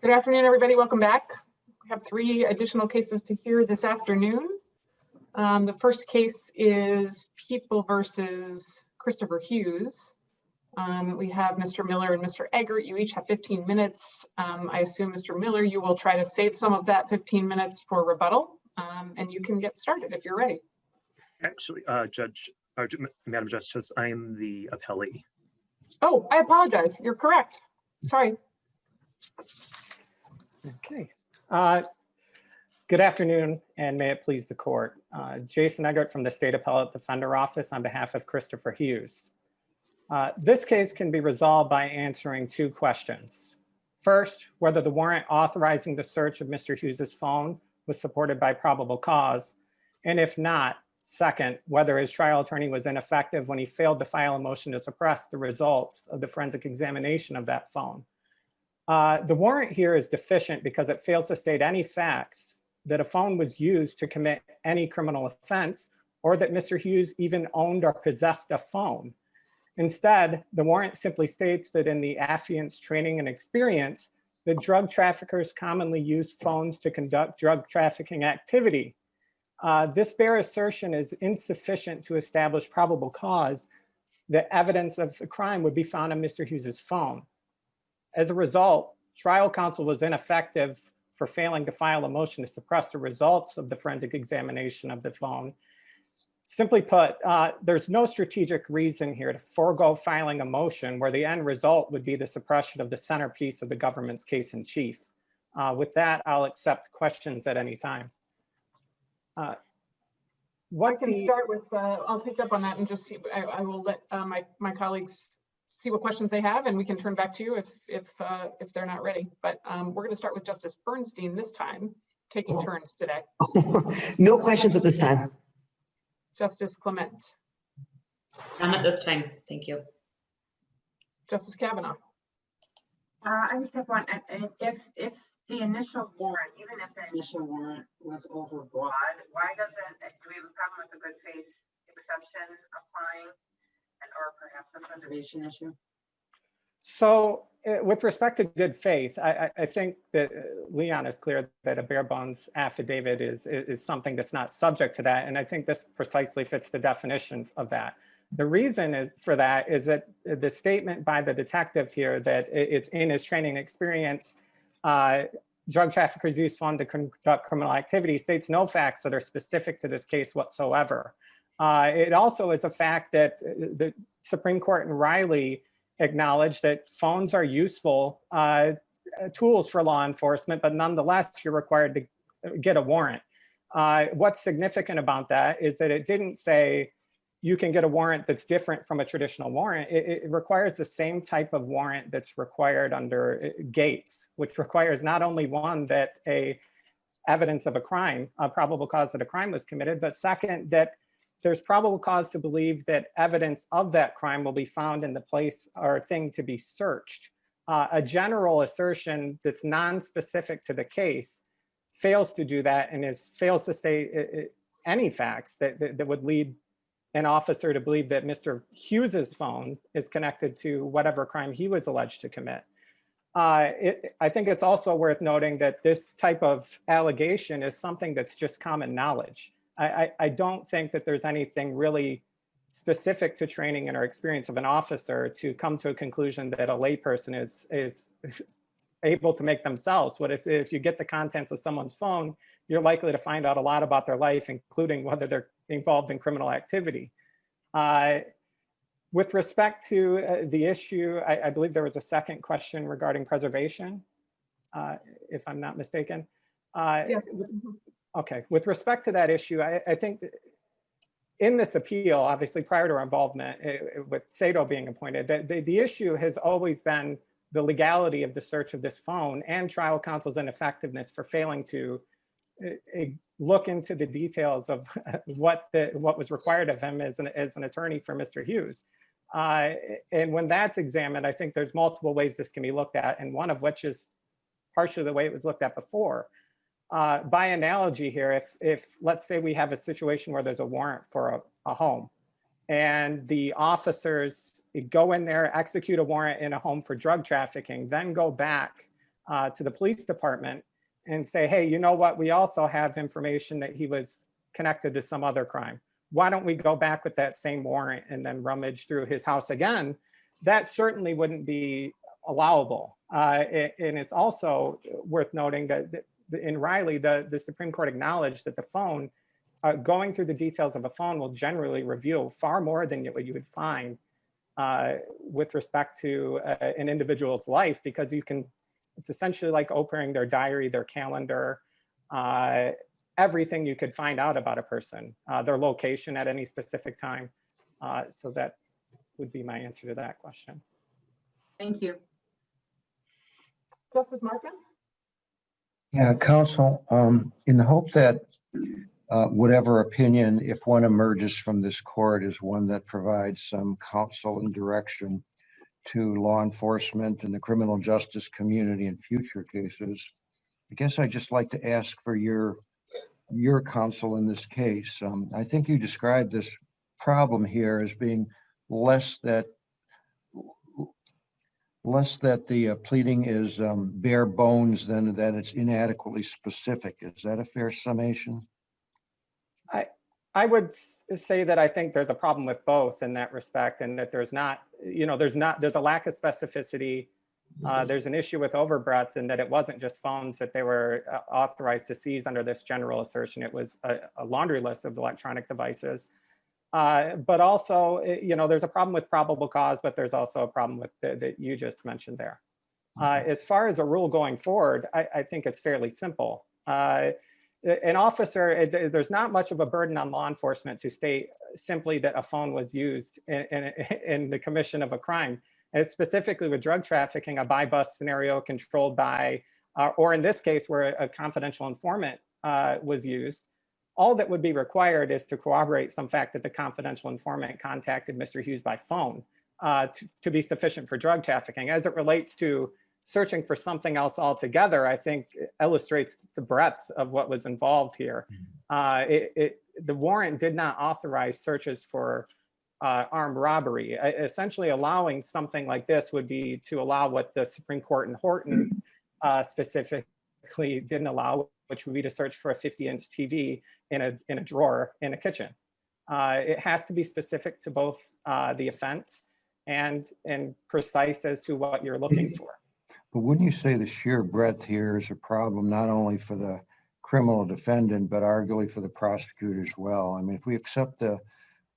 Good afternoon, everybody. Welcome back. We have 3 additional cases to hear this afternoon. The first case is People versus Christopher Hughes. We have Mr. Miller and Mr. Eggert. You each have 15 minutes. I assume, Mr. Miller, you will try to save some of that 15 minutes for rebuttal, and you can get started if you're ready. Actually, Madam Justice, I am the appellee. Oh, I apologize. You're correct. Sorry. Okay. Good afternoon, and may it please the court. Jason Eggert from the State Appellate Defender Office on behalf of Christopher Hughes. This case can be resolved by answering 2 questions. First, whether the warrant authorizing the search of Mr. Hughes's phone was supported by probable cause, and if not, second, whether his trial attorney was ineffective when he failed to file a motion to suppress the results of the forensic examination of that phone. The warrant here is deficient because it fails to state any facts that a phone was used to commit any criminal offense or that Mr. Hughes even owned or possessed a phone. Instead, the warrant simply states that in the affiant's training and experience, the drug traffickers commonly use phones to conduct drug trafficking activity. This bare assertion is insufficient to establish probable cause that evidence of the crime would be found on Mr. Hughes's phone. As a result, trial counsel was ineffective for failing to file a motion to suppress the results of the forensic examination of the phone. Simply put, there's no strategic reason here to forego filing a motion where the end result would be the suppression of the centerpiece of the government's case in chief. With that, I'll accept questions at any time. I can start with, I'll pick up on that and just see, I will let my colleagues see what questions they have, and we can turn back to you if they're not ready. But we're going to start with Justice Bernstein this time, taking turns today. No questions at this time. Justice Clement. None at this time. Thank you. Justice Kavanaugh. I just have one. If the initial warrant, even if the initial warrant was overbroad, why doesn't, do we have a problem with the good faith exception applying, or perhaps a preservation issue? So with respect to good faith, I think that Leon is clear that a bare bones affidavit is something that's not subject to that. And I think this precisely fits the definition of that. The reason for that is that the statement by the detective here that it's in his training experience, drug traffickers use phone to conduct criminal activity states no facts that are specific to this case whatsoever. It also is a fact that the Supreme Court in Riley acknowledged that phones are useful tools for law enforcement, but nonetheless, you're required to get a warrant. What's significant about that is that it didn't say you can get a warrant that's different from a traditional warrant. It requires the same type of warrant that's required under Gates, which requires not only one, that evidence of a crime, a probable cause that a crime was committed, but second, that there's probable cause to believe that evidence of that crime will be found in the place or thing to be searched. A general assertion that's non-specific to the case fails to do that and fails to state any facts that would lead an officer to believe that Mr. Hughes's phone is connected to whatever crime he was alleged to commit. I think it's also worth noting that this type of allegation is something that's just common knowledge. I don't think that there's anything really specific to training and or experience of an officer to come to a conclusion that a layperson is able to make themselves. But if you get the contents of someone's phone, you're likely to find out a lot about their life, including whether they're involved in criminal activity. With respect to the issue, I believe there was a second question regarding preservation, if I'm not mistaken. Yes. Okay, with respect to that issue, I think in this appeal, obviously prior to our involvement with Sato being appointed, the issue has always been the legality of the search of this phone and trial counsel's ineffectiveness for failing to look into the details of what was required of him as an attorney for Mr. Hughes. And when that's examined, I think there's multiple ways this can be looked at, and one of which is partially the way it was looked at before. By analogy here, if let's say we have a situation where there's a warrant for a home and the officers go in there, execute a warrant in a home for drug trafficking, then go back to the police department and say, hey, you know what? We also have information that he was connected to some other crime. Why don't we go back with that same warrant and then rummage through his house again? That certainly wouldn't be allowable. And it's also worth noting that in Riley, the Supreme Court acknowledged that the phone, going through the details of a phone will generally reveal far more than what you would find with respect to an individual's life, because it's essentially like opening their diary, their calendar, everything you could find out about a person, their location at any specific time. So that would be my answer to that question. Thank you. Justice Martin? Yeah, counsel, in the hope that whatever opinion, if one emerges from this court, is one that provides some counsel and direction to law enforcement and the criminal justice community in future cases, I guess I'd just like to ask for your counsel in this case. I think you described this problem here as being less that the pleading is bare bones than that it's inadequately specific. Is that a fair summation? I would say that I think there's a problem with both in that respect, and that there's a lack of specificity. There's an issue with overbreadth, and that it wasn't just phones that they were authorized to seize under this general assertion. It was a laundry list of electronic devices. But also, there's a problem with probable cause, but there's also a problem with that you just mentioned there. As far as a rule going forward, I think it's fairly simple. An officer, there's not much of a burden on law enforcement to state simply that a phone was used in the commission of a crime. And specifically with drug trafficking, a buy-bust scenario controlled by, or in this case where a confidential informant was used, all that would be required is to corroborate some fact that the confidential informant contacted Mr. Hughes by phone to be sufficient for drug trafficking. As it relates to searching for something else altogether, I think illustrates the breadth of what was involved here. The warrant did not authorize searches for armed robbery. Essentially allowing something like this would be to allow what the Supreme Court in Horton specifically didn't allow, which would be to search for a 50-inch TV in a drawer in a kitchen. It has to be specific to both the offense and precise as to what you're looking for. But wouldn't you say the sheer breadth here is a problem not only for the criminal defendant, but arguably for the prosecutor as well? I mean, if we accept the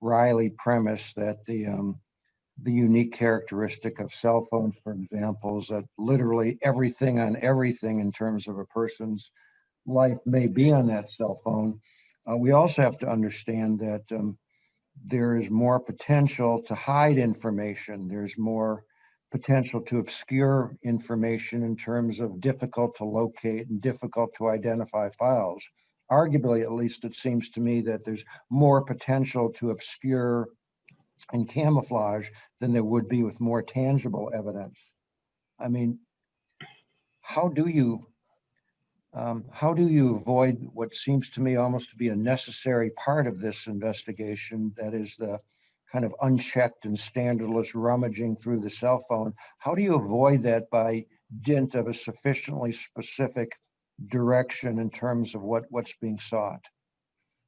Riley premise that the unique characteristic of cell phones, for example, is that literally everything on everything in terms of a person's life may be on that cell phone, we also have to understand that there is more potential to hide information. There's more potential to obscure information in terms of difficult to locate and difficult to identify files. Arguably, at least it seems to me that there's more potential to obscure and camouflage than there would be with more tangible evidence. I mean, how do you avoid what seems to me almost to be a necessary part of this investigation, that is the kind of unchecked and standardless rummaging through the cell phone? How do you avoid that by dint of a sufficiently specific direction in terms of what's being sought?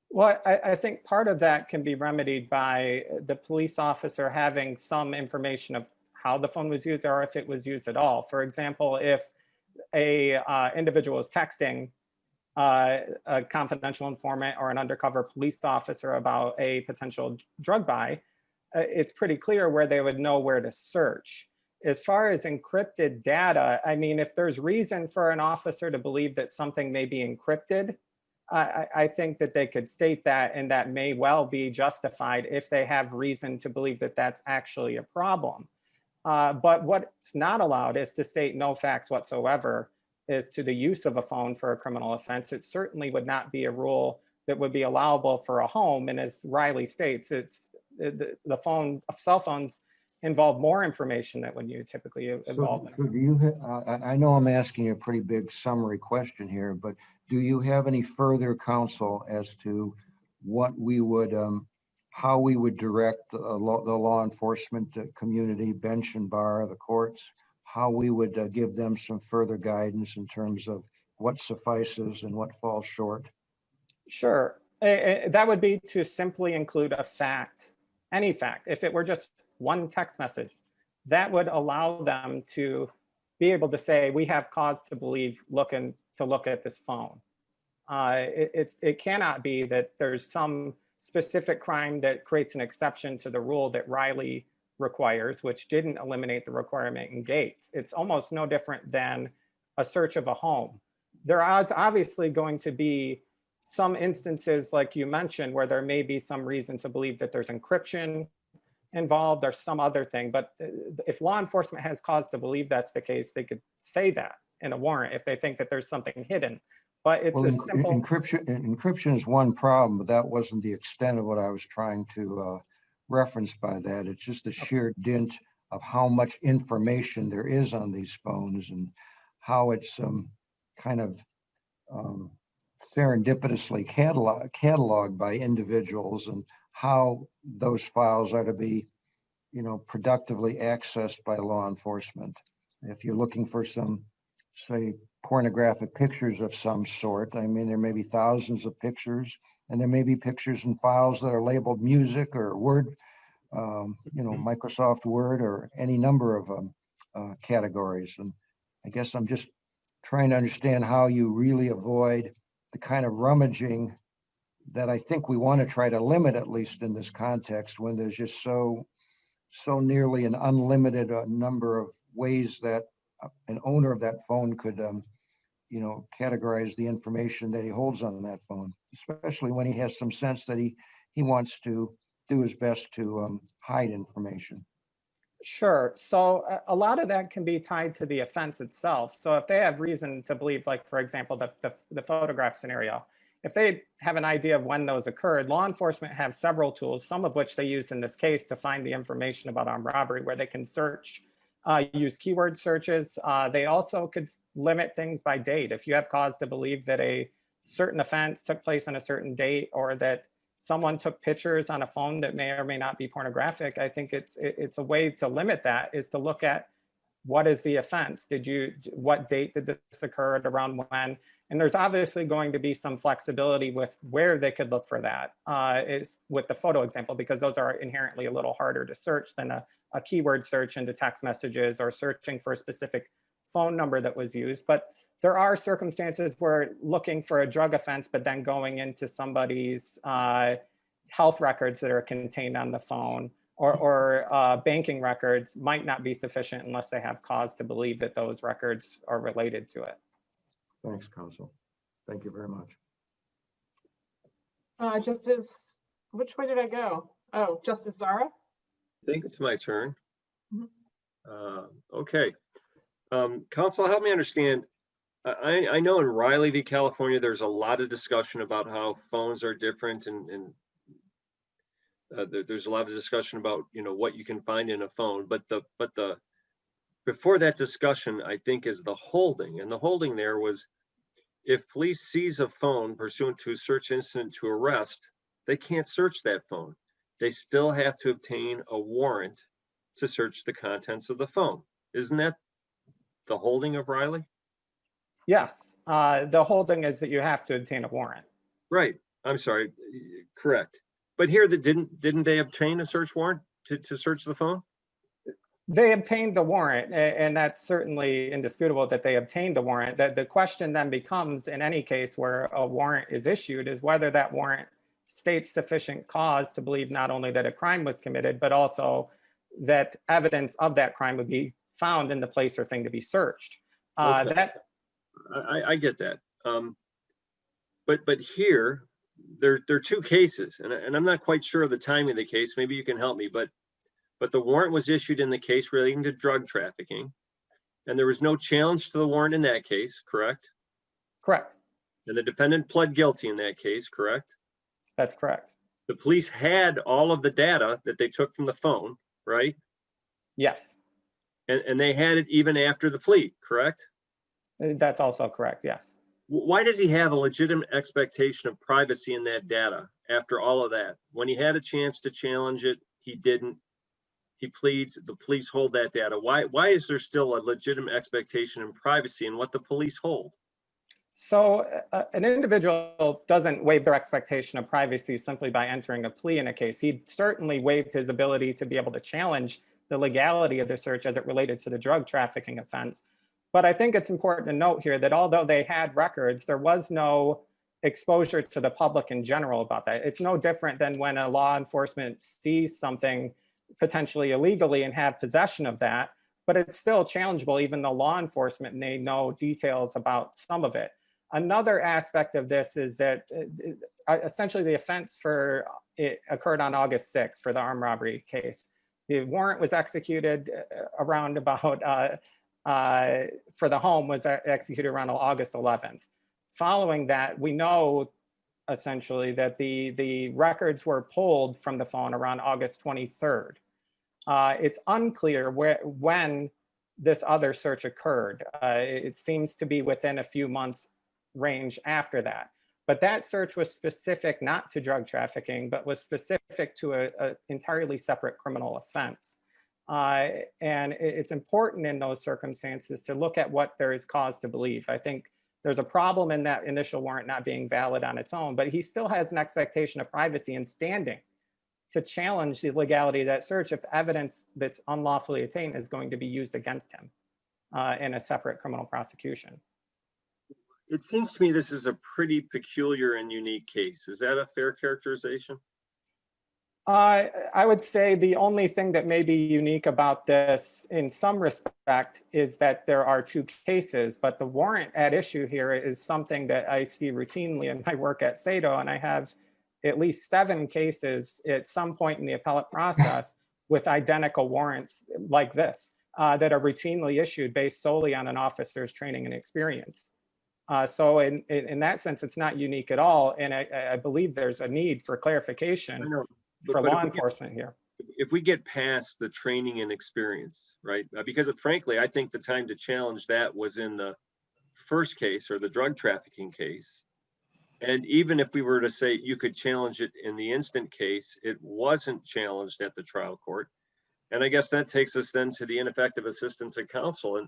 Well, I think part of that can be remedied by the police officer having some information of how the phone was used, or if it was used at all. For example, if a individual is texting a confidential informant or an undercover police officer about a potential drug buy, it's pretty clear where they would know where to search. As far as encrypted data, I mean, if there's reason for an officer to believe that something may be encrypted, I think that they could state that, and that may well be justified if they have reason to believe that that's actually a problem. But what's not allowed is to state no facts whatsoever as to the use of a phone for a criminal offense. It certainly would not be a rule that would be allowable for a home. And as Riley states, it's cell phones involve more information than when you typically involve. So do you I know I'm asking you a pretty big summary question here, but do you have any further counsel as to what we would, how we would direct the law enforcement community, bench and bar, the courts, how we would give them some further guidance in terms of what suffices and what falls short? Sure. That would be to simply include a fact, any fact. If it were just one text message, that would allow them to be able to say, we have cause to believe look at this phone. It cannot be that there's some specific crime that creates an exception to the rule that Riley requires, which didn't eliminate the requirement in Gates. It's almost no different than a search of a home. There is obviously going to be some instances, like you mentioned, where there may be some reason to believe that there's encryption involved or some other thing. But if law enforcement has cause to believe that's the case, they could say that in a warrant if they think that there's something hidden. But it's Well, a simple. encryption is one problem, but that wasn't the extent of what I was trying to reference by that. It's just the sheer dint of how much information there is on these phones and how it's kind of serendipitously cataloged by individuals, and how those files are to be, productively accessed by law enforcement. If you're looking for some, say, pornographic pictures of some sort, I mean, there may be thousands of pictures, and there may be pictures in files that are labeled music or Word, Microsoft Word, or any number of categories. And I guess I'm just trying to understand how you really avoid the kind of rummaging that I think we want to try to limit, at least in this context, when there's just so nearly an unlimited number of ways that an owner of that phone could, categorize the information that he holds on that phone, especially when he has some sense that he wants to do his best to hide information. Sure. So a lot of that can be tied to the offense itself. So if they have reason to believe, like, for example, the photograph scenario, if they have an idea of when those occurred, law enforcement have several tools, some of which they used in this case to find the information about armed robbery, where they can search, use keyword searches. They also could limit things by date. If you have cause to believe that a certain offense took place on a certain date, or that someone took pictures on a phone that may or may not be pornographic, I think it's a way to limit that, is to look at what is the offense? What date did this occur, around when? And there's obviously going to be some flexibility with where they could look for that, is with the photo example, because those are inherently a little harder to search than a keyword search into text messages or searching for a specific phone number that was used. But there are circumstances where looking for a drug offense, but then going into somebody's health records that are contained on the phone, or banking records, might not be sufficient unless they have cause to believe that those records are related to it. Thanks, counsel. Thank you very much. Justice, which way did I go? Oh, Justice Zara? I think it's my turn. Mhm. Okay. Counsel, help me understand. I know in Riley v. California, there's a lot of discussion about how phones are different, and there's a lot of discussion about, what you can find in a phone. But before that discussion, I think, is the holding. And the holding there was, if police seize a phone pursuant to a search incident to arrest, they can't search that phone. They still have to obtain a warrant to search the contents of the phone. Isn't that the holding of Riley? Yes, the holding is that you have to obtain a warrant. Right. I'm sorry. Correct. But here, didn't they obtain a search warrant to search the phone? They obtained the warrant, and that's certainly indisputable that they obtained the warrant. That the question then becomes, in any case where a warrant is issued, is whether that warrant states sufficient cause to believe not only that a crime was committed, but also that evidence of that crime would be found in the place or thing to be searched. Okay. I get that. But here, there are two cases, and I'm not quite sure of the timing of the case. Maybe you can help me, but the warrant was issued in the case relating to drug trafficking, and there was no challenge to the warrant in that case, correct? Correct. And the defendant pled guilty in that case, correct? That's correct. The police had all of the data that they took from the phone, right? Yes. And they had it even after the plea, correct? That's also correct, yes. Why does he have a legitimate expectation of privacy in that data after all of that? When he had a chance to challenge it, he didn't. he pleads, the police hold that data. Why is there still a legitimate expectation in privacy in what the police hold? So an individual doesn't waive their expectation of privacy simply by entering a plea in a case. He certainly waived his ability to be able to challenge the legality of the search as it related to the drug trafficking offense. But I think it's important to note here that although they had records, there was no exposure to the public in general about that. It's no different than when a law enforcement sees something potentially illegally and have possession of that, but it's still challengeable even though law enforcement may know details about some of it. Another aspect of this is that essentially the offense for it occurred on August 6th for the armed robbery case. The warrant was executed around about, for the home was executed around August 11th. Following that, we know essentially that the records were pulled from the phone around August 23rd. It's unclear when this other search occurred. It seems to be within a few months range after that. But that search was specific not to drug trafficking, but was specific to an entirely separate criminal offense. And it's important in those circumstances to look at what there is cause to believe. I think there's a problem in that initial warrant not being valid on its own, but he still has an expectation of privacy and standing to challenge the legality of that search if the evidence that's unlawfully attained is going to be used against him in a separate criminal prosecution. It seems to me this is a pretty peculiar and unique case. Is that a fair characterization? I would say the only thing that may be unique about this in some respect is that there are two cases, but the warrant at issue here is something that I see routinely in my work at SATO, and I have at least 7 cases at some point in the appellate process with identical warrants like this that are routinely issued based solely on an officer's training and experience. So in that sense, it's not unique at all. And I believe there's a need for clarification for law enforcement here. If we get past the training and experience, right? Because frankly, I think the time to challenge that was in the first case or the drug trafficking case. And even if we were to say you could challenge it in the instant case, it wasn't challenged at the trial court. And I guess that takes us then to the ineffective assistance of counsel.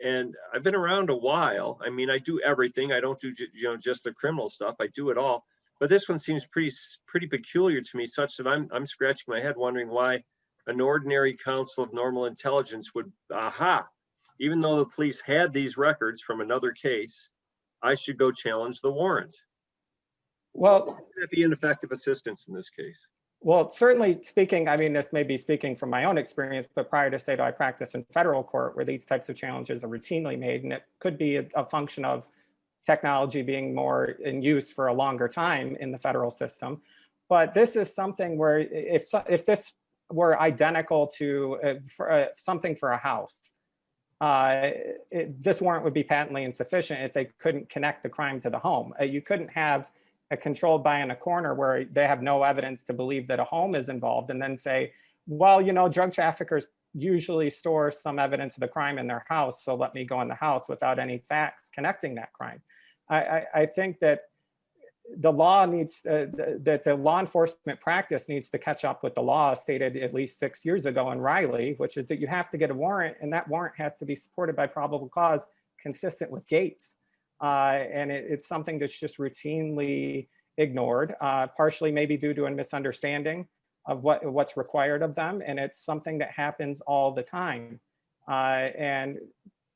And I've been around a while. I mean, I do everything. I don't do just the criminal stuff. I do it all. But this one seems pretty peculiar to me, such that I'm scratching my head wondering why an ordinary counsel of normal intelligence would, even though the police had these records from another case, I should go challenge the warrant. Well, would that be ineffective assistance in this case? Well, certainly speaking, I mean, this may be speaking from my own experience, but prior to SATO, I practiced in federal court where these types of challenges are routinely made, and it could be a function of technology being more in use for a longer time in the federal system. But this is something where if this were identical to something for a house, this warrant would be patently insufficient if they couldn't connect the crime to the home. You couldn't have a controlled buy in a corner where they have no evidence to believe that a home is involved and then say, well, drug traffickers usually store some evidence of the crime in their house, so let me go in the house without any facts connecting that crime. I think that the law needs, that the law enforcement practice needs to catch up with the law stated at least 6 years ago in Riley, which is that you have to get a warrant, and that warrant has to be supported by probable cause consistent with Gates. And it's something that's just routinely ignored, partially maybe due to a misunderstanding of what's required of them. And it's something that happens all the time. And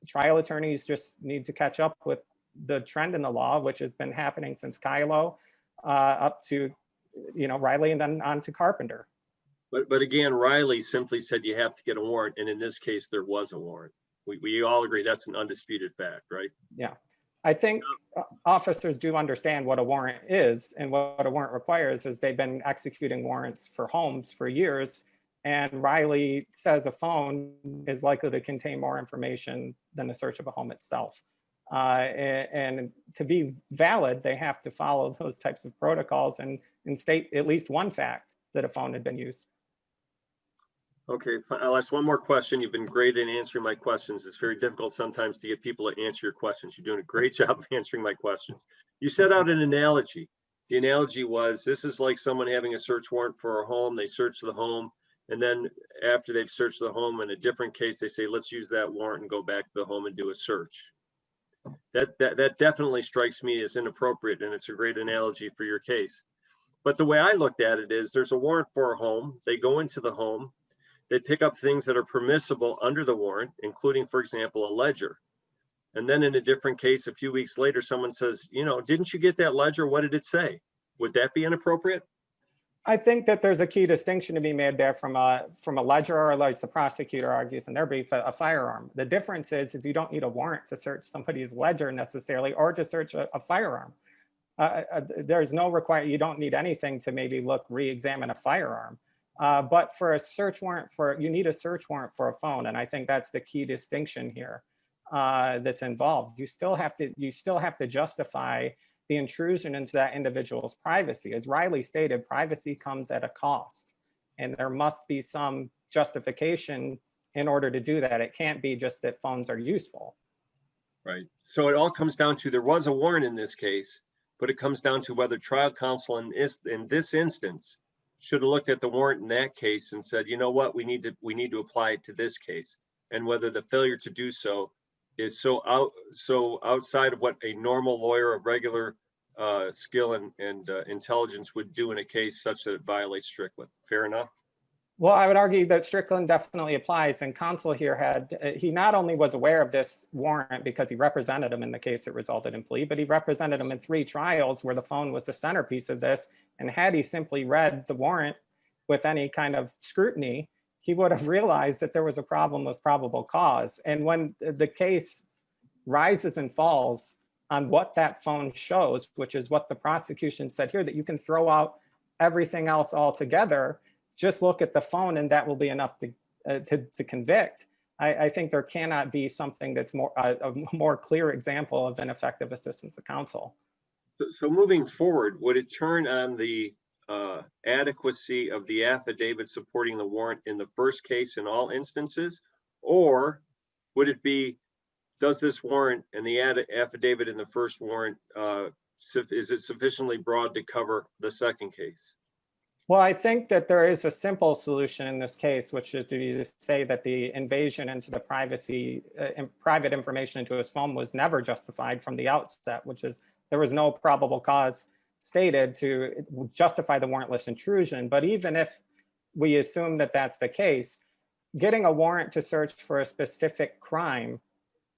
trial attorneys just need to catch up with the trend in the law, which has been happening since Kylo up to, Riley and then on to Carpenter. But again, Riley simply said you have to get a warrant. And in this case, there was a warrant. We all agree that's an undisputed fact, right? Yeah. I think officers do understand what a warrant is, and what a warrant requires is they've been executing warrants for homes for years. And Riley says a phone is likely to contain more information than the search of a home itself. And to be valid, they have to follow those types of protocols and state at least one fact that a phone had been used. Okay, I'll ask one more question. You've been great in answering my questions. It's very difficult sometimes to get people to answer your questions. You're doing a great job of answering my questions. You set out an analogy. The analogy was, this is like someone having a search warrant for a home. They search the home And then after they've searched the home in a different case, they say, let's use that warrant and go back to the home and do a search. That definitely strikes me as inappropriate, and it's a great analogy for your case. But the way I looked at it is there's a warrant for a home. They go into the home, they pick up things that are permissible under the warrant, including, for example, a ledger. And then in a different case, a few weeks later, someone says, you know, didn't you get that ledger? What did it say? Would that be inappropriate? I think that there's a key distinction to be made there from a ledger, or as the prosecutor argues in their brief, a firearm. The difference is you don't need a warrant to search somebody's ledger necessarily, or to search a firearm. There's no requirement, you don't need anything to maybe re-examine a firearm. But for a search warrant, you need a search warrant for a phone. And I think that's the key distinction here that's involved. You still have to justify the intrusion into that individual's privacy. As Riley stated, privacy comes at a cost, and there must be some justification in order to do that. It can't be just that phones are useful. Right. So it all comes down to, there was a warrant in this case, but it comes down to whether trial counsel in this instance should have looked at the warrant in that case and said, you know what, we need to apply it to this case, and whether the failure to do so is so outside of what a normal lawyer of regular skill and intelligence would do in a case such that it violates Strickland. Fair enough? Well, I would argue that Strickland definitely applies, and counsel here he not only was aware of this warrant because he represented him in the case that resulted in plea, but he represented him in 3 trials where the phone was the centerpiece of this. And had he simply read the warrant with any kind of scrutiny, he would have realized that there was a problem with probable cause. And when the case rises and falls on what that phone shows, which is what the prosecution said here, that you can throw out everything else altogether, just look at the phone and that will be enough to convict. I think there cannot be something that's a more clear example of ineffective assistance of counsel. So moving forward, would it turn on the adequacy of the affidavit supporting the warrant in the first case in all instances? Or would it be, does this warrant and the affidavit in the first warrant, is it sufficiently broad to cover the second case? Well, I think that there is a simple solution in this case, which is to say that the invasion into the privacy and private information into his phone was never justified from the outset, which is there was no probable cause stated to justify the warrantless intrusion. But even if we assume that that's the case, getting a warrant to search for a specific crime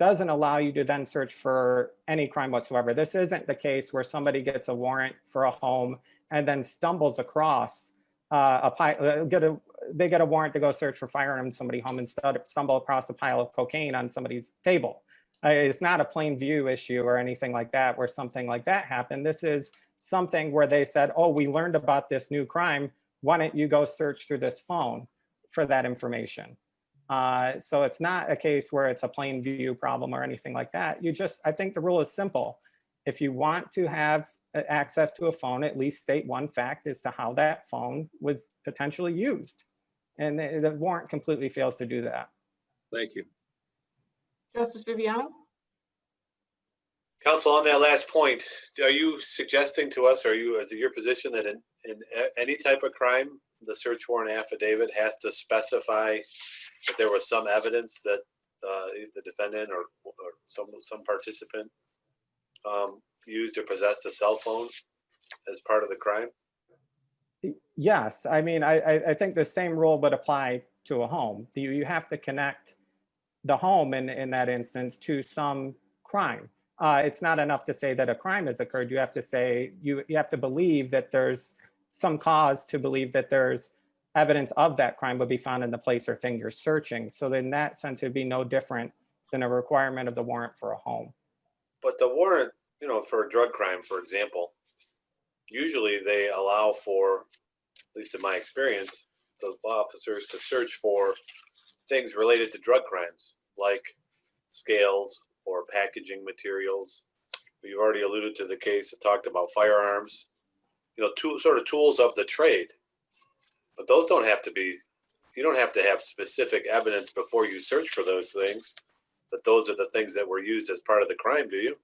doesn't allow you to then search for any crime whatsoever. This isn't the case where somebody gets a warrant for a home and then stumbles across they get a warrant to go search for firearms in somebody's home and stumble across a pile of cocaine on somebody's table. It's not a plain view issue or anything like that where something like that happened. This is something where they said, oh, we learned about this new crime. Why don't you go search through this phone for that information? So it's not a case where it's a plain view problem or anything like that. I think the rule is simple. If you want to have access to a phone, at least state one fact as to how that phone was potentially used. And the warrant completely fails to do that. Thank you. Justice Viviano? Counsel, on that last point, are you suggesting to us, is it your position that in any type of crime, the search warrant affidavit has to specify that there was some evidence that the defendant or some participant used or possessed a cell phone as part of the crime? Yes, I mean, I think the same rule would apply to a home. You have to connect the home in that instance to some crime. It's not enough to say that a crime has occurred. You have to say, you have to believe that there's some cause to believe that there's evidence of that crime would be found in the place or thing you're searching. So in that sense, it'd be no different than a requirement of the warrant for a home. But the warrant, for a drug crime, for example, usually they allow for, at least in my experience, the officers to search for things related to drug crimes, like scales or packaging materials. You've already alluded to the case that talked about firearms, sort of tools of the trade. But those don't have to be, you don't have to have specific evidence before you search for those things, that those are the things that were used as part of the crime, do you?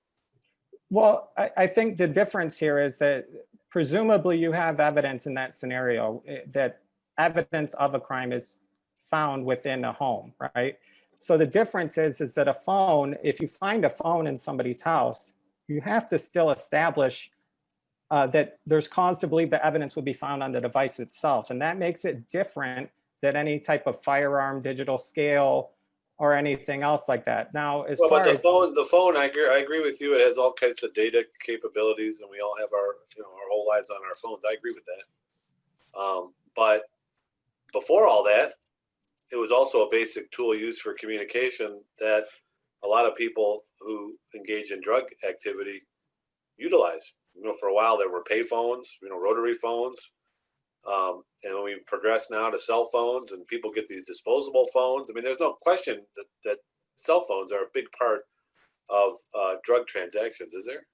Well, I think the difference here is that presumably you have evidence in that scenario that evidence of a crime is found within a home, right? So the difference is that a phone, if you find a phone in somebody's house, you have to still establish that there's cause to believe the evidence will be found on the device itself. And that makes it different than any type of firearm, digital scale, or anything else like that. Now, as Well, far but as the phone, I agree with you. It has all kinds of data capabilities, and we all have our, our whole lives on our phones. I agree with that. But before all that, it was also a basic tool used for communication that a lot of people who engage in drug activity utilize. For a while there were pay phones, rotary phones. And when we progress now to cell phones and people get these disposable phones, I mean, there's no question that cell phones are a big part of drug transactions, is there?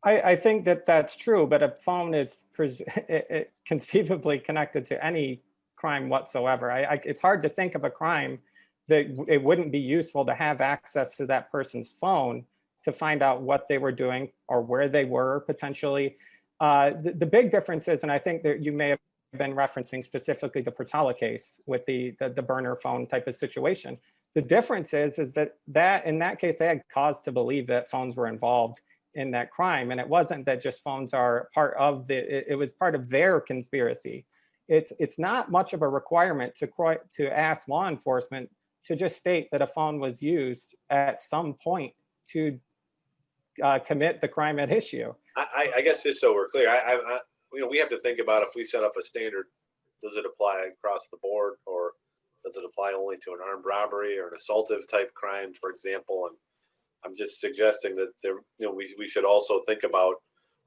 I think that that's true, but a phone is conceivably connected to any crime whatsoever. It's hard to think of a crime that it wouldn't be useful to have access to that person's phone to find out what they were doing or where they were potentially. The big difference is, and I think that you may have been referencing specifically the Portala case with the burner phone type of situation. The difference is that in that case, they had cause to believe that phones were involved in that crime. And it wasn't that just phones are part of it was part of their conspiracy. It's not much of a requirement to ask law enforcement to just state that a phone was used at some point to commit the crime at issue. I guess just so we're clear, we have to think about if we set up a standard, does it apply across the board, or does it apply only to an armed robbery or an assaultive type crime, for example? And I'm just suggesting that we should also think about,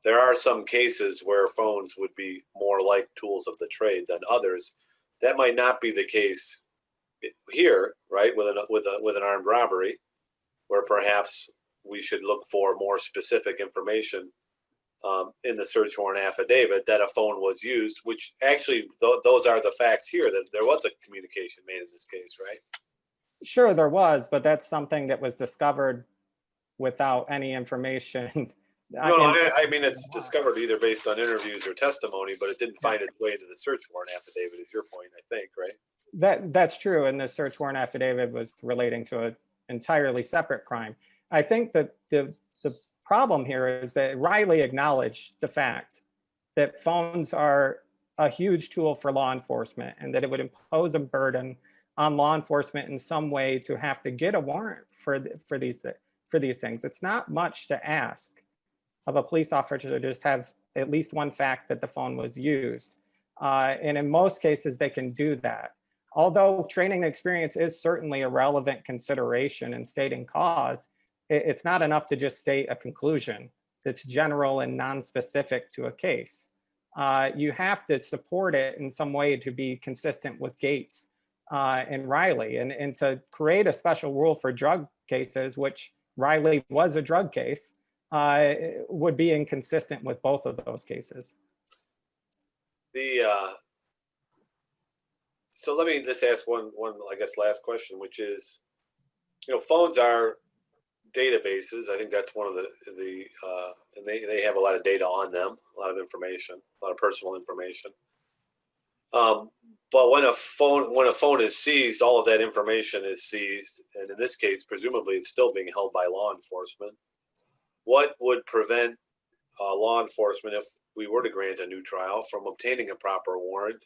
there are some cases where phones would be more like tools of the trade than others. That might not be the case here, right? With an armed robbery, where perhaps we should look for more specific information in the search warrant affidavit that a phone was used, which actually those are the facts here, that there was a communication made in this case, right? Sure, there was, but that's something that was discovered without any information. I mean, it's discovered either based on interviews or testimony, but it didn't find its way to the search warrant affidavit, is your point, I think, right? That's true, and the search warrant affidavit was relating to an entirely separate crime. I think that the problem here is that Riley acknowledged the fact that phones are a huge tool for law enforcement, and that it would impose a burden on law enforcement in some way to have to get a warrant for these things. It's not much to ask of a police officer to just have at least one fact that the phone was used. And in most cases, they can do that. Although training experience is certainly a relevant consideration in stating cause, it's not enough to just state a conclusion that's general and non-specific to a case. You have to support it in some way to be consistent with Gates and Riley, and to create a special rule for drug cases, which Riley was a drug case, would be inconsistent with both of those cases. So let me just ask one, I guess, last question, which is, phones are databases. I think that's one of and they have a lot of data on them, a lot of information, a lot of personal information. But when a phone is seized, all of that information is seized, and in this case, presumably, it's still being held by law enforcement. What would prevent law enforcement, if we were to grant a new trial, from obtaining a proper warrant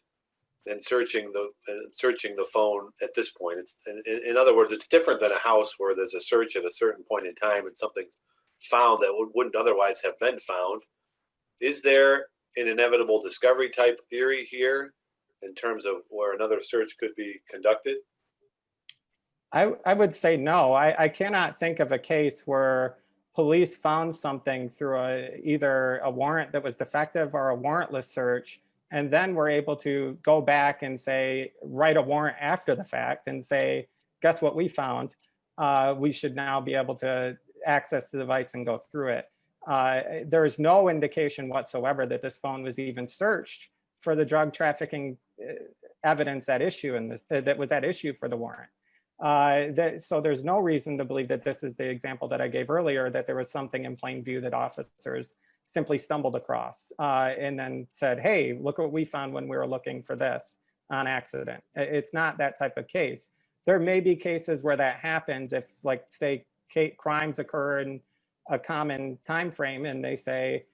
and searching the phone at this point? It's in other words, it's different than a house where there's a search at a certain point in time and something's found that wouldn't otherwise have been found. Is there an inevitable discovery type theory here in terms of where another search could be conducted? I would say no. I cannot think of a case where police found something through either a warrant that was defective or a warrantless search, and then were able to go back and say, write a warrant after the fact and say, guess what we found? We should now be able to access the device and go through it. There is no indication whatsoever that this phone was even searched for the drug trafficking evidence at issue in this, that was at issue for the warrant. So there's no reason to believe that this is the example that I gave earlier, that there was something in plain view that officers simply stumbled across and then said, hey, look what we found when we were looking for this. on accident. It's not that type of case. There may be cases where that happens if, like, say, crimes occur in a common time frame and they say,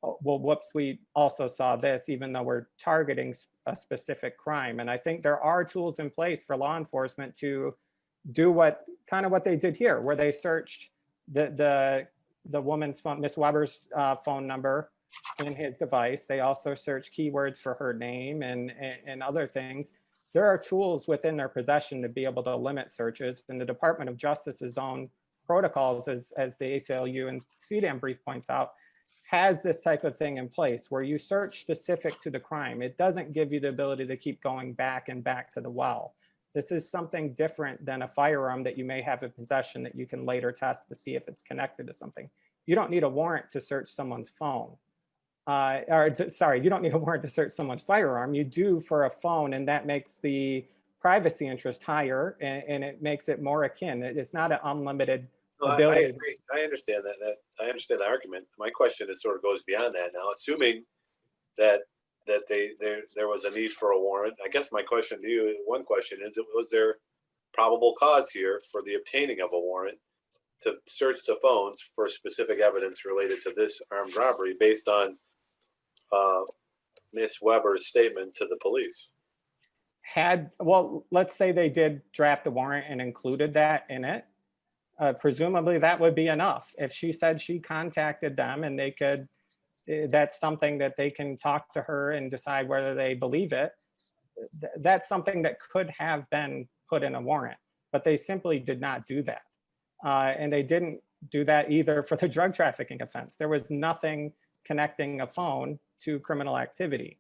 oh, well, whoops, we also saw this, even though we're targeting a specific crime. And I think there are tools in place for law enforcement to do what they did here, where they searched the woman's phone, Miss Weber's phone number in his device. They also searched keywords for her name and other things. There are tools within their possession to be able to limit searches, and the Department of Justice's own protocols, as the ACLU and CDAM brief points out, has this type of thing in place where you search specific to the crime. It doesn't give you the ability to keep going back and back to the well. This is something different than a firearm that you may have in possession that you can later test to see if it's connected to something. You don't need a warrant to search someone's phone. You don't need a warrant to search someone's firearm. You do for a phone, and that makes the privacy interest higher, and it makes it more akin. It's not an unlimited ability. I agree. I understand that. I understand the argument. My question is sort of goes beyond that now. Assuming that there was a need for a warrant, I guess my question to you, one question is, was there probable cause here for the obtaining of a warrant to search the phones for specific evidence related to this armed robbery based on Miss Weber's statement to the police? Well, let's say they did draft a warrant and included that in it. Presumably that would be enough. If she said she contacted them and they could, that's something that they can talk to her and decide whether they believe it. That's something that could have been put in a warrant, but they simply did not do that. And they didn't do that either for the drug trafficking offense. There was nothing connecting a phone to criminal activity.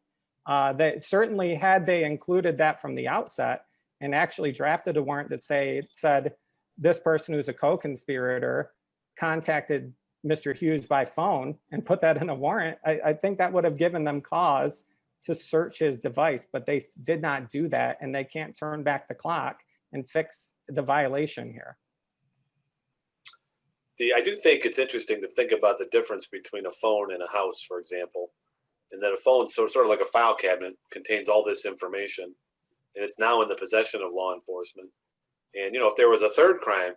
They certainly, had they included that from the outset and actually drafted a warrant that said this person who's a co-conspirator contacted Mr. Hughes by phone and put that in a warrant, I think that would have given them cause to search his device, but they did not do that, and they can't turn back the clock and fix the violation here. I do think it's interesting to think about the difference between a phone and a house, for example, and that a phone, sort of like a file cabinet, contains all this information, and it's now in the possession of law enforcement. And, if there was a third crime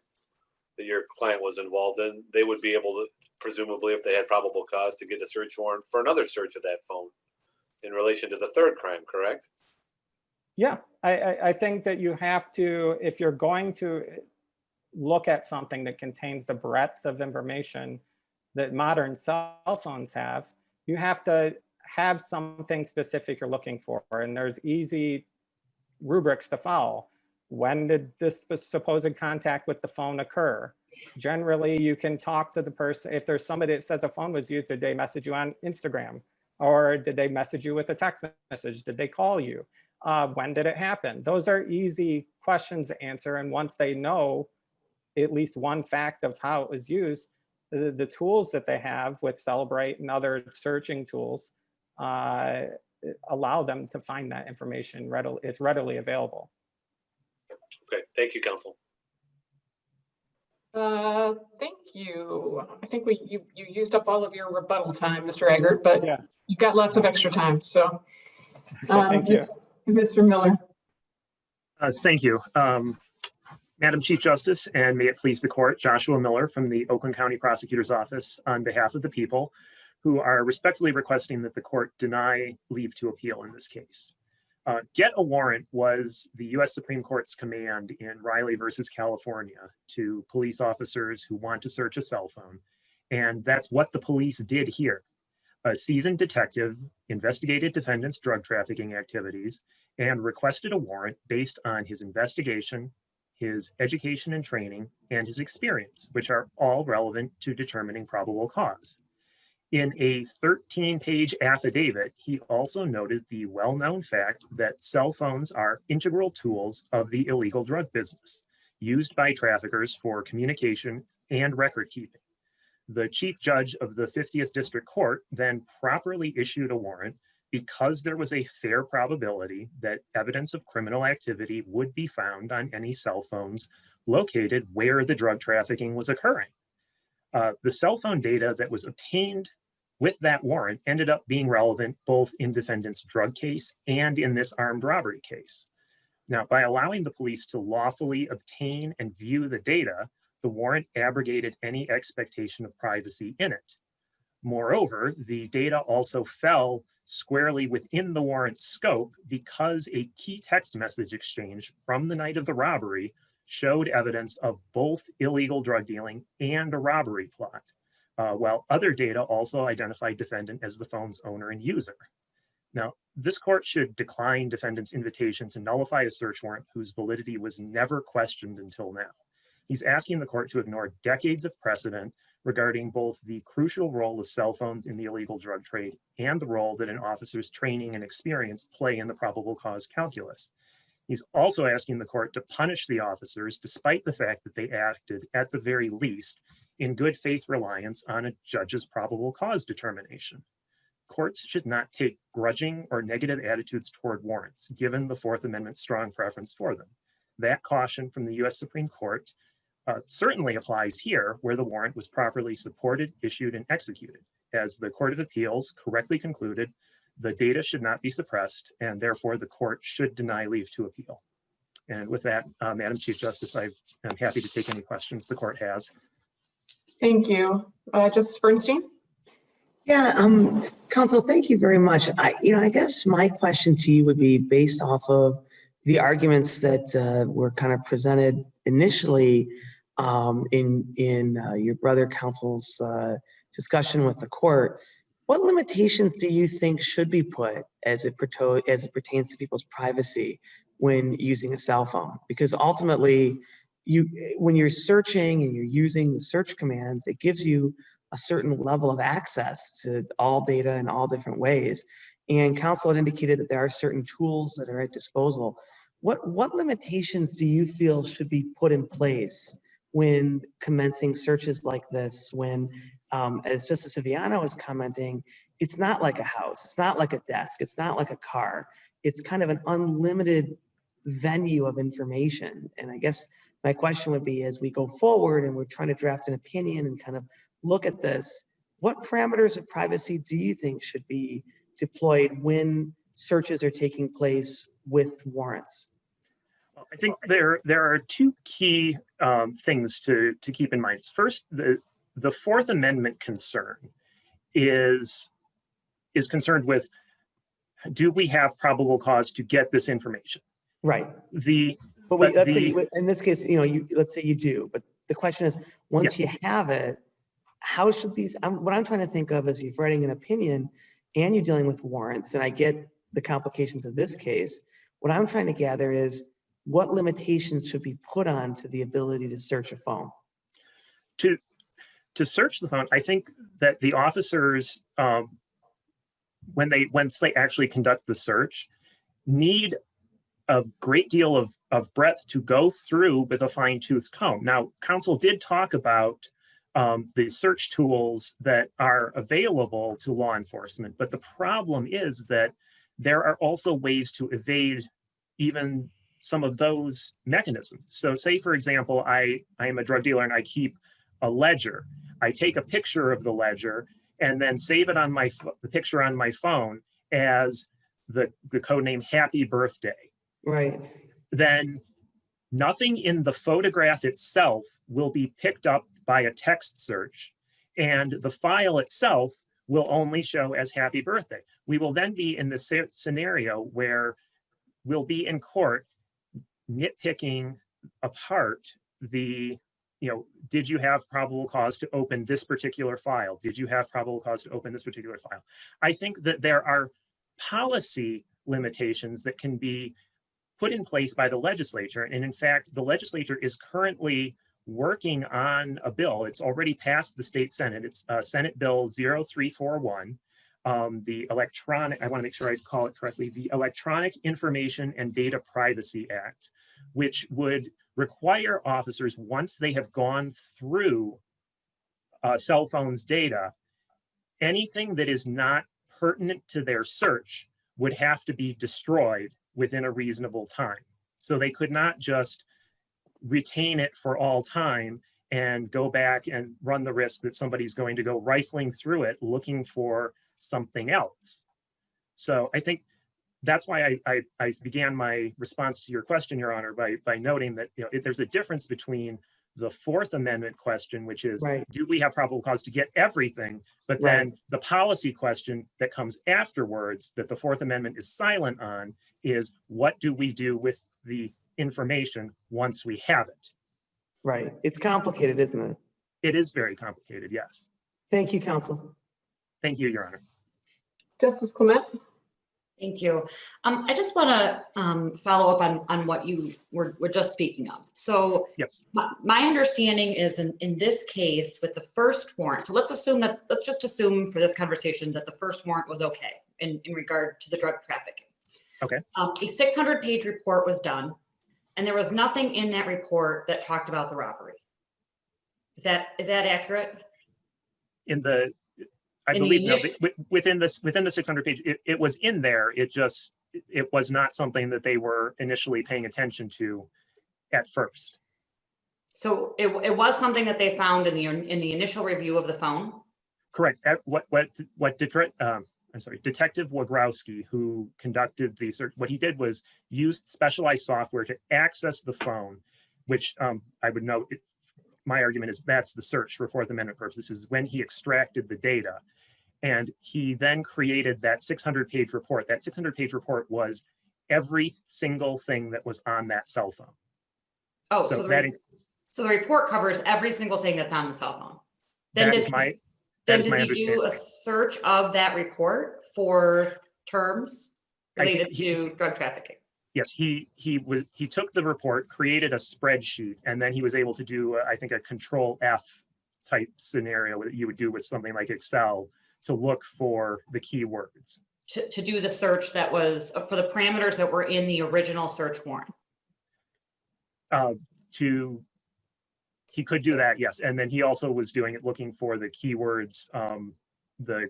that your client was involved in, they would be able to, presumably, if they had probable cause, to get a search warrant for another search of that phone in relation to the third crime, correct? Yeah, I think that you have to, if you're going to look at something that contains the breadth of information that modern cell phones have, you have to have something specific you're looking for. And there's easy rubrics to follow. When did this supposed contact with the phone occur? Generally, you can talk to the person. If there's somebody that says a phone was used, did they message you on Instagram? Or did they message you with a text message? Did they call you? When did it happen? Those are easy questions to answer. And once they know at least one fact of how it was used, the tools that they have with Celebrate and other searching tools allow them to find that information readily. It's readily available. Okay, thank you, counsel. Thank you. I think you used up all of your rebuttal time, Mr. Eggert, but Yeah. you've got lots of extra time. So, Thank you. Mr. Miller. Thank you. Madam Chief Justice, and may it please the court, Joshua Miller from the Oakland County Prosecutor's Office on behalf of the people who are respectfully requesting that the court deny leave to appeal in this case. Get a warrant was the U.S. Supreme Court's command in Riley versus California to police officers who want to search a cell phone. And that's what the police did here. A seasoned detective investigated defendants' drug trafficking activities and requested a warrant based on his investigation, his education and training, and his experience, which are all relevant to determining probable cause. In a 13-page affidavit, he also noted the well-known fact that cell phones are integral tools of the illegal drug business, used by traffickers for communication and record keeping. The chief judge of the 50th District Court then properly issued a warrant because there was a fair probability that evidence of criminal activity would be found on any cell phones located where the drug trafficking was occurring. The cell phone data that was obtained with that warrant ended up being relevant both in defendant's drug case and in this armed robbery case. Now, by allowing the police to lawfully obtain and view the data, the warrant abrogated any expectation of privacy in it. Moreover, the data also fell squarely within the warrant's scope because a key text message exchange from the night of the robbery showed evidence of both illegal drug dealing and a robbery plot, while other data also identified defendant as the phone's owner and user. Now, this court should decline defendant's invitation to nullify a search warrant whose validity was never questioned until now. He's asking the court to ignore decades of precedent regarding both the crucial role of cell phones in the illegal drug trade and the role that an officer's training and experience play in the probable cause calculus. He's also asking the court to punish the officers despite the fact that they acted, at the very least, in good faith reliance on a judge's probable cause determination. Courts should not take grudging or negative attitudes toward warrants, given the Fourth Amendment's strong preference for them. That caution from the US Supreme Court certainly applies here, where the warrant was properly supported, issued, and executed. As the Court of Appeals correctly concluded, the data should not be suppressed, and therefore the court should deny leave to appeal. And with that, Madam Chief Justice, I'm happy to take any questions the court has. Thank you. Justice Bernstein? Yeah, Counsel, thank you very much. I guess my question to you would be based off of the arguments that were kind of presented initially in your brother counsel's discussion with the court. What limitations do you think should be put as it pertains to people's privacy when using a cell phone? Because ultimately, when you're searching and you're using the search commands, it gives you a certain level of access to all data in all different ways. And counsel had indicated that there are certain tools that are at disposal. What limitations do you feel should be put in place when commencing searches like this, when, as Justice Viviano was commenting, it's not like a house, it's not like a desk, it's not like a car, it's kind of an unlimited venue of information. And I guess my question would be, as we go forward and we're trying to draft an opinion and kind of look at this, what parameters of privacy do you think should be deployed when searches are taking place with warrants? Well, I think there are two key things to keep in mind. First, the Fourth Amendment concern is concerned with, do we have probable cause to get this information? Right. Let's say in this case, let's say you do, but the question is, once you have it, how should these, what I'm trying to think of is you're writing an opinion and you're dealing with warrants, and I get the complications of this case. What I'm trying to gather is what limitations should be put on to the ability to search a phone? To search the phone, I think that the officers, once they actually conduct the search, need a great deal of breadth to go through with a fine-tooth comb. Now, counsel did talk about the search tools that are available to law enforcement, but the problem is that there are also ways to evade even some of those mechanisms. So say, for example, I am a drug dealer and I keep a ledger. I take a picture of the ledger and then save it on the picture on my phone as the code name Happy Birthday. Right. Then nothing in the photograph itself will be picked up by a text search, and the file itself will only show as Happy Birthday. We will then be in this scenario where we'll be in court nitpicking apart the, did you have probable cause to open this particular file? Did you have probable cause to open this particular file? I think that there are policy limitations that can be put in place by the legislature. And in fact, the legislature is currently working on a bill. It's already passed the state Senate. It's Senate Bill 0341. The electronic, I want to make sure I call it correctly, the Electronic Information and Data Privacy Act, which would require officers, once they have gone through cell phones data, anything that is not pertinent to their search would have to be destroyed within a reasonable time. So they could not just retain it for all time and go back and run the risk that somebody's going to go rifling through it looking for something else. So I think that's why I began my response to your question, Your Honor, by noting that there's a difference between the Fourth Amendment question, which is, Right. do we have probable cause to get everything? But then the policy question that comes afterwards that the Fourth Amendment is silent on is, what do we do with the information once we have it? Right. It's complicated, isn't it? It is very complicated, yes. Thank you, counsel. Thank you, Your Honor. Justice Clement? Thank you. I just want to follow up on what you were just speaking of. So yes, my understanding is in this case with the first warrant, so let's just assume for this conversation that the first warrant was okay in regard to the drug trafficking. Okay. A 600-page report was done, and there was nothing in that report that talked about the robbery. Is that accurate? I believe no, within the 600 page, it was in there. It was not something that they were initially paying attention to at first. So it was something that they found in the initial review of the phone? Correct. Detective Wagrowski, who conducted the search, what he did was used specialized software to access the phone, which I would note, my argument is that's the search for Fourth Amendment purposes, when he extracted the data. And he then created that 600-page report. That 600-page report was every single thing that was on that cell phone. Oh, so the report covers every single thing that's on the cell phone. Then does he do a search of that report for terms related to drug trafficking? Yes, he took the report, created a spreadsheet, and then he was able to do, I think, a Control F type scenario that you would do with something like Excel to look for the keywords. To do the search that was for the parameters that were in the original search warrant. He could do that, yes, and then he also was doing it, looking for the keywords, the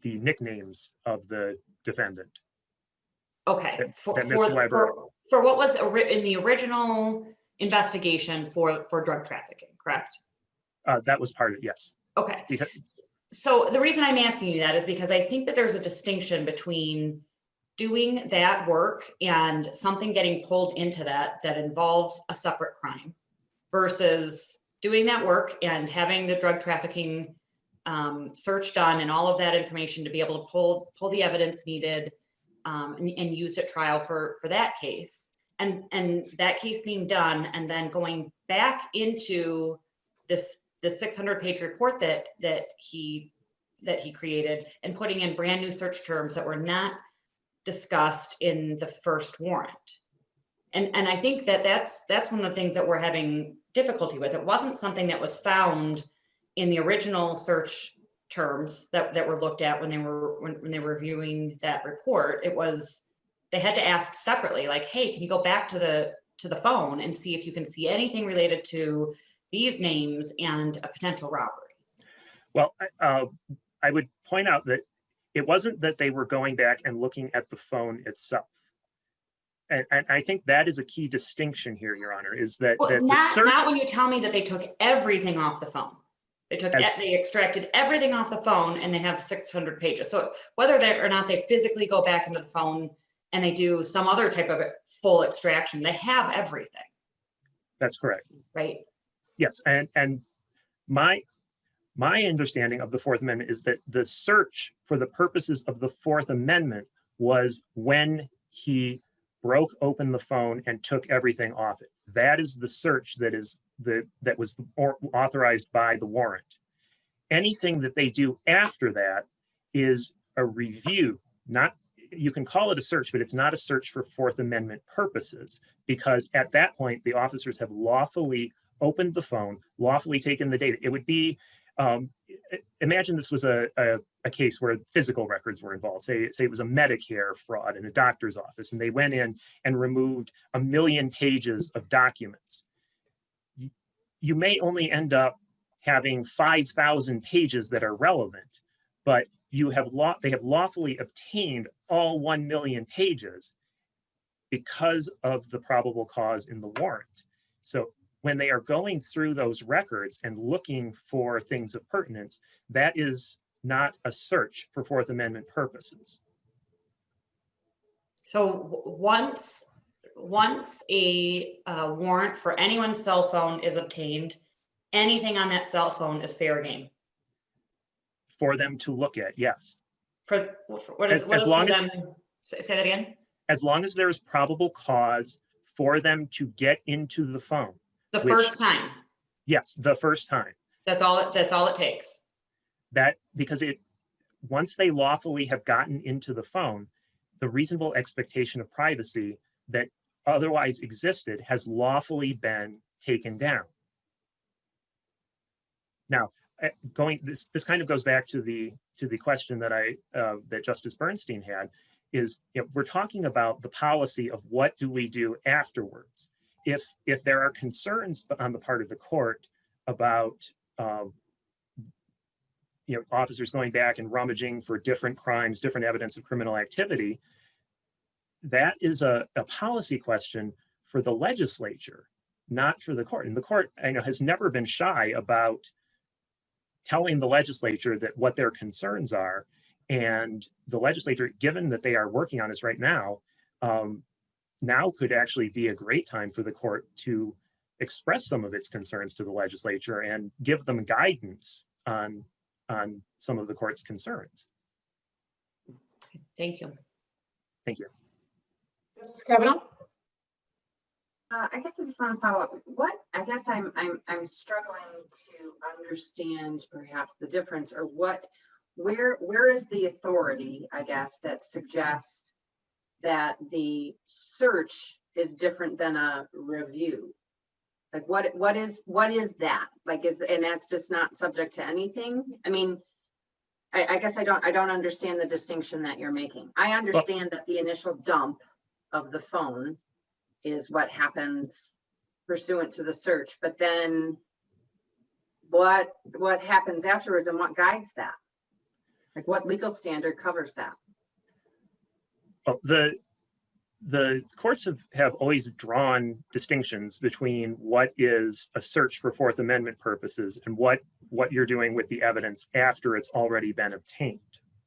nicknames of the defendant. Okay, for what was in the original investigation for drug trafficking, correct? That was part of it, yes. Okay. So the reason I'm asking you that is because I think that there's a distinction between doing that work and something getting pulled into that involves a separate crime versus doing that work and having the drug trafficking search done and all of that information to be able to pull the evidence needed and used at trial for that case. And that case being done and then going back into the 600-page report that he created and putting in brand new search terms that were not discussed in the first warrant. And I think that's one of the things that we're having difficulty with. It wasn't something that was found in the original search terms that were looked at when they were reviewing that report. It was, they had to ask separately, like, hey, can you go back to the phone and see if you can see anything related to these names and a potential robbery? Well, I would point out that it wasn't that they were going back and looking at the phone itself. And I think that is a key distinction here, Your Honor, is that, not when you tell me that they took everything off the phone. They extracted everything off the phone and they have 600 pages. So whether or not they physically go back into the phone and they do some other type of full extraction, they have everything. That's correct. Right. Yes, and my understanding of the Fourth Amendment is that the search for the purposes of the Fourth Amendment was when he broke open the phone and took everything off it. That is the search that was authorized by the warrant. Anything that they do after that is a review. You can call it a search, but it's not a search for Fourth Amendment purposes, because at that point, the officers have lawfully opened the phone, lawfully taken the data. It would be, imagine this was a case where physical records were involved. Say it was a Medicare fraud in a doctor's office, and they went in and removed 1 million pages of documents. You may only end up having 5,000 pages that are relevant, but they have lawfully obtained all 1 million pages because of the probable cause in the warrant. So when they are going through those records and looking for things of pertinence, that is not a search for Fourth Amendment purposes. So once a warrant for anyone's cell phone is obtained, anything on that cell phone is fair game. For them to look at, yes. For what is As long as, them? Say that again. as long as there is probable cause for them to get into the phone. The which- first time. Yes, the first time. That's all it takes. That because once they lawfully have gotten into the phone, the reasonable expectation of privacy that otherwise existed has lawfully been taken down. Now, this kind of goes back to the question that that Justice Bernstein had, is we're talking about the policy of what do we do afterwards. If there are concerns on the part of the court about officers going back and rummaging for different crimes, different evidence of criminal activity, that is a policy question for the legislature, not for the court. And the court, I know, has never been shy about telling the legislature that what their concerns are. And the legislature, given that they are working on this right now, now could actually be a great time for the court to express some of its concerns to the legislature and give them guidance on some of the court's concerns. Thank you. Thank you. Justice Kavanaugh? I guess I just want to follow up. I guess I'm struggling to understand perhaps the difference, or where is the authority, I guess, that suggests that the search is different than a review? Like what is that? Like and that's just not subject to anything? I mean, I guess I don't understand the distinction that you're making. I understand that the initial dump of the phone is what happens pursuant to the search, but then what happens afterwards and what guides that? Like what legal standard covers that? Well, the courts have always drawn distinctions between what is a search for Fourth Amendment purposes and what you're doing with the evidence after it's already been obtained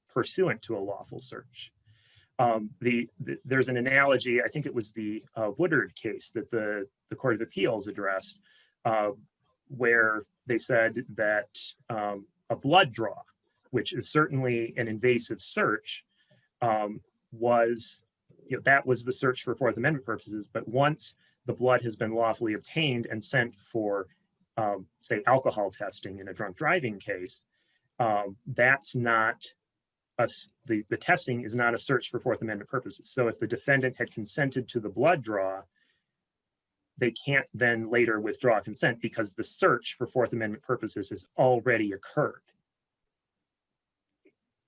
pursuant to a lawful search. There's an analogy, I think it was the Woodard case that the Court of Appeals addressed, where they said that a blood draw, which is certainly an invasive search, was that was the search for Fourth Amendment purposes. But once the blood has been lawfully obtained and sent for, say, alcohol testing in a drunk driving case, that's not the testing is not a search for Fourth Amendment purposes. So if the defendant had consented to the blood draw, they can't then later withdraw consent because the search for Fourth Amendment purposes has already occurred.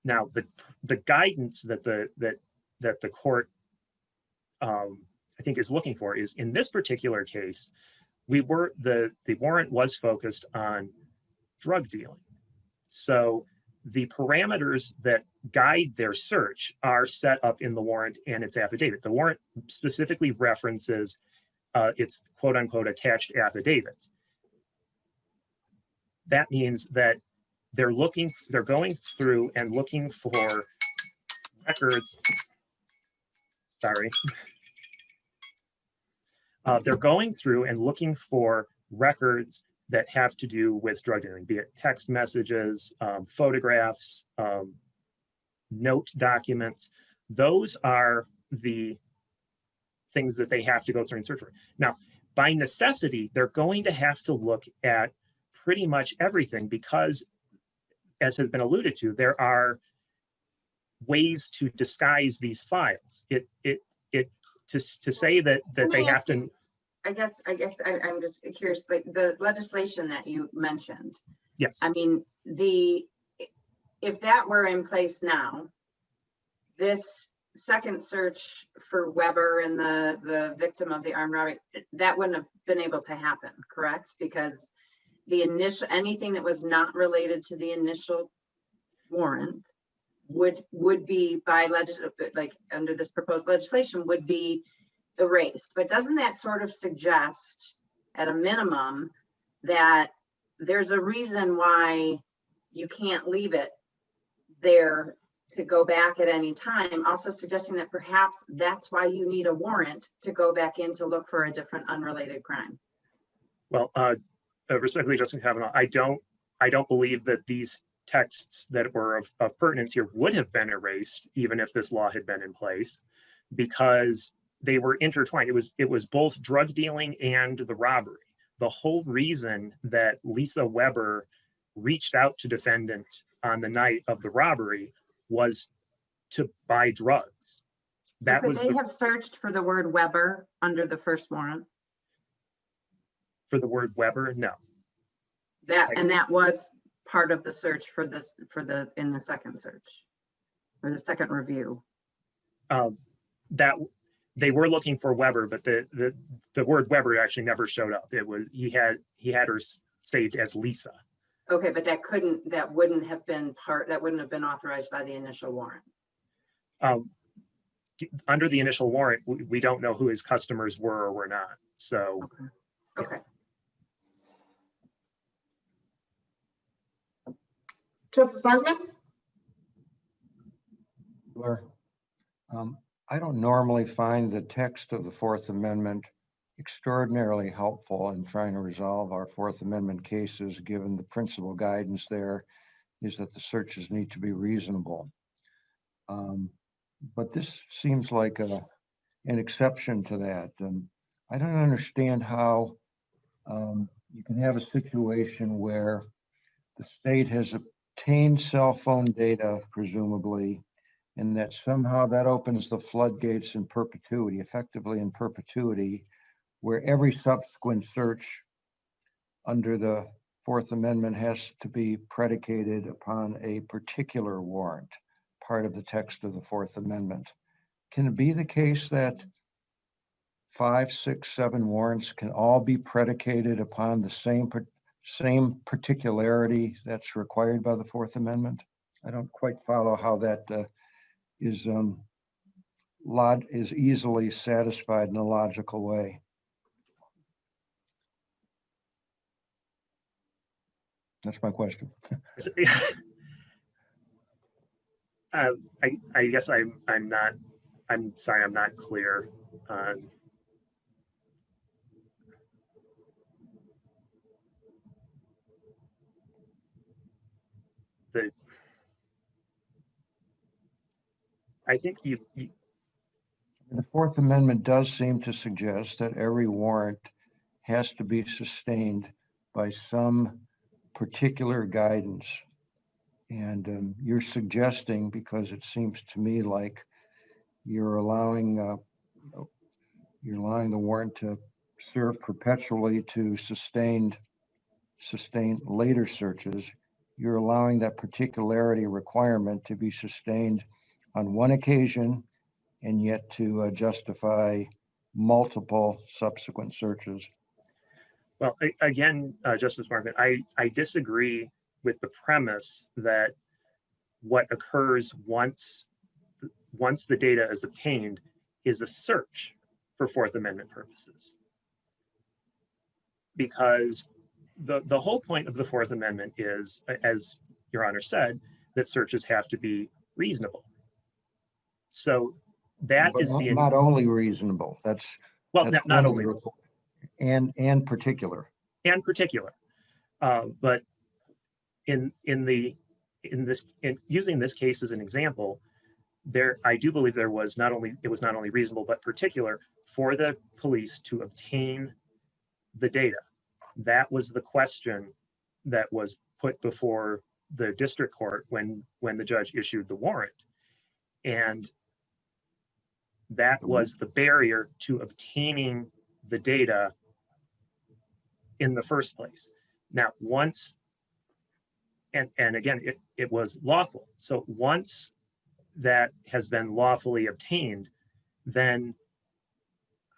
Now, the guidance that the court I think is looking for is, in this particular case, the warrant was focused on drug dealing. So the parameters that guide their search are set up in the warrant and its affidavit. The warrant specifically references its quote unquote attached affidavit. That means that they're going through and looking for records. Sorry. They're going through and looking for records that have to do with drug dealing, be it text messages, photographs, note documents. Those are the things that they have to go through and search for. Now, by necessity, they're going to have to look at pretty much everything because, as has been alluded to, there are ways to disguise these files. To say that they have to. I guess I'm just curious, like the legislation that you mentioned. Yes. I mean, if that were in place now, this second search for Weber and the victim of the armed robbery, that wouldn't have been able to happen, correct? Because anything that was not related to the initial warrant would be under this proposed legislation would be erased. But doesn't that sort of suggest, at a minimum, that there's a reason why you can't leave it there to go back at any time, also suggesting that perhaps that's why you need a warrant to go back in to look for a different unrelated crime. Well, respectfully, Justice Kavanaugh, I don't believe that these texts that were of pertinence here would have been erased even if this law had been in place, because they were intertwined. It was both drug dealing and the robbery. The whole reason that Lisa Weber reached out to defendant on the night of the robbery was to buy drugs. That Could was they have searched for the word Weber under the first warrant? for the word Weber. No. And that was part of the search in the second search or the second review. That they were looking for Weber, but the word Weber actually never showed up. It was he had her saved as Lisa. Okay, but that wouldn't have been authorized by the initial warrant. Under the initial warrant, we don't know who his customers were or were not. So, Okay. Justice Markman? I don't normally find the text of the Fourth Amendment extraordinarily helpful in trying to resolve our Fourth Amendment cases, given the principal guidance there is that the searches need to be reasonable. But this seems like an exception to that. I don't understand how you can have a situation where the state has obtained cell phone data, presumably, and that somehow that opens the floodgates in perpetuity, effectively in perpetuity, where every subsequent search under the Fourth Amendment has to be predicated upon a particular warrant, part of the text of the Fourth Amendment. Can it be the case that 5, 6, 7 warrants can all be predicated upon the same particularity that's required by the Fourth Amendment? I don't quite follow how that is easily satisfied in a logical way. That's my question. I guess I'm sorry, I'm not clear on. I think the Fourth Amendment does seem to suggest that every warrant has to be sustained by some particular guidance. And you're suggesting, because it seems to me like you're allowing the warrant to serve perpetually to sustain later searches, you're allowing that particularity requirement to be sustained on one occasion and yet to justify multiple subsequent searches. Well, again, Justice Markman, I disagree with the premise that what occurs once the data is obtained is a search for Fourth Amendment purposes. Because the whole point of the Fourth Amendment is, as Your Honor said, that searches have to be reasonable. So that is not only reasonable. That's not only and particular. And particular, but in using this case as an example, I do believe it was not only reasonable but particular for the police to obtain the data. That was the question that was put before the district court when the judge issued the warrant, and that was the barrier to obtaining the data in the first place. Now, once, and again, it was lawful. So once that has been lawfully obtained, then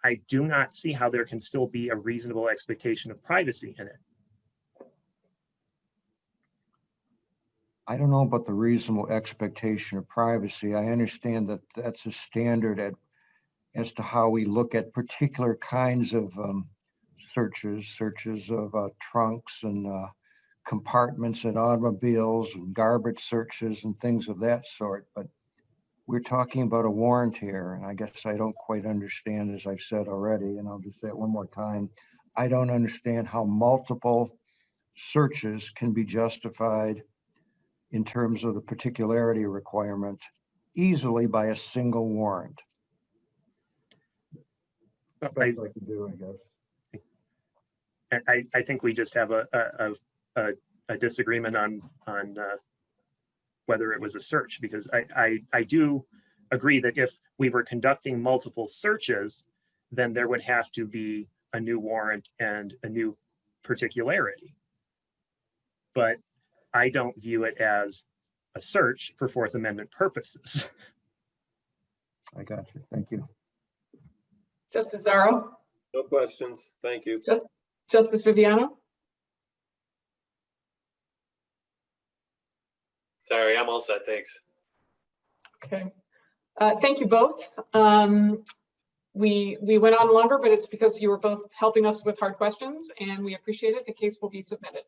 I do not see how there can still be a reasonable expectation of privacy in it. I don't know about the reasonable expectation of privacy. I understand that that's a standard as to how we look at particular kinds of searches of trunks and compartments in automobiles and garbage searches and things of that sort. But we're talking about a warrant here, and I guess I don't quite understand, as I've said already, and I'll just say it one more time. I don't understand how multiple searches can be justified in terms of the particularity requirement easily by a single warrant. Best I can do, I guess. I think we just have a disagreement on whether it was a search, because I do agree that if we were conducting multiple searches, then there would have to be a new warrant and a new particularity. But I don't view it as a search for Fourth Amendment purposes. I got you. Thank you. Justice Zaro? No questions. Thank you. Justice Viviano? Sorry, I'm all set. Thanks. Okay. Thank you both. We went on longer, but it's because you were both helping us with hard questions, and we appreciate it. The case will be submitted.